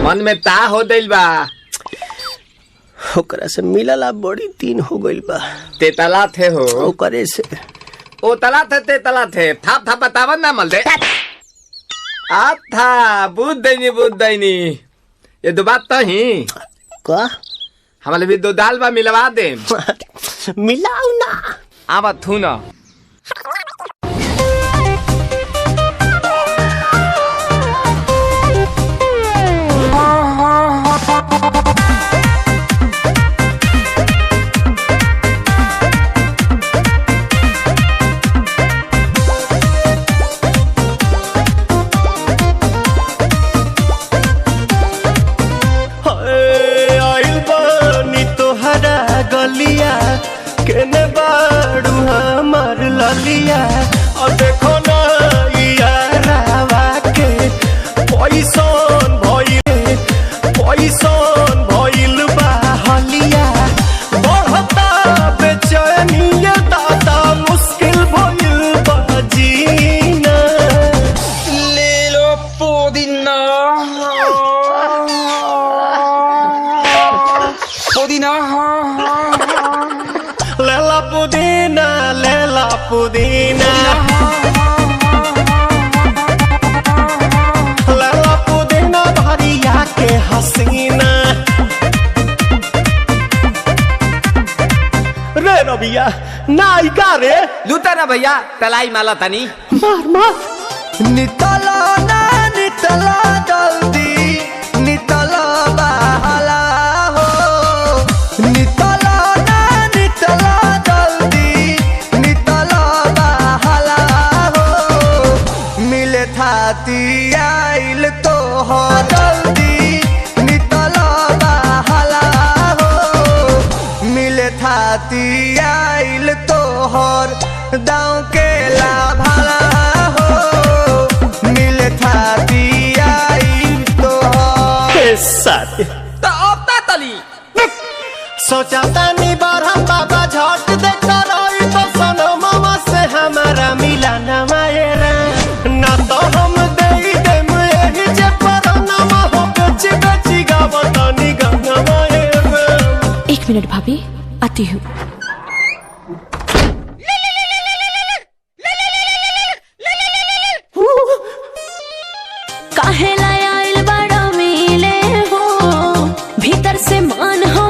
मन में ता हो दिल बा। ओकरा से मिलला बड़ी दिन हो गइल बा। ते तला थे हो ओकरे से ओ तला थे ते तला थे थाप थाप बतावन ना मल दे। आ था बुद्ध दैनी ये दो बात तो ही का हमारे भी दो दाल बा मिलवा दे। मिलाऊ ना आवा थू ना। गलिया केने बाड़ू हमार ललिया और देखो ना यारावा के पैसन भइल बा हलिया बढ़ता बेचैनिया दादा मुश्किल भइल बा जीना। ले लो पुदीना लेला पुदीना लेला पुदीना भरिया के हसीना। रे रबिया नायिका रे लूटा ना भैया तलाई माला तनी मार नितला ना नितला जल्दी नितला बहाला हो नितला ना नितला जल्दी नितला बहाला हो मिले थाती आइल तो हो जल्दी नितला बहाला हो मिले थाती आइल तो हर दाँव के लाभाला हो मिले थाती आइल तो हर साथी तो अब ता तली सोचा तानी बारहम बाबा झट देखता रही तो सनो मामा से हमारा मिला न मायरा ना तो हम दे देम यही जे परनमा हो बेची गावतानी गंगा मायरा। 1 मिनट भाभी आती हूँ। काहे लायल बड़ा मिले हो भीतर से मान हो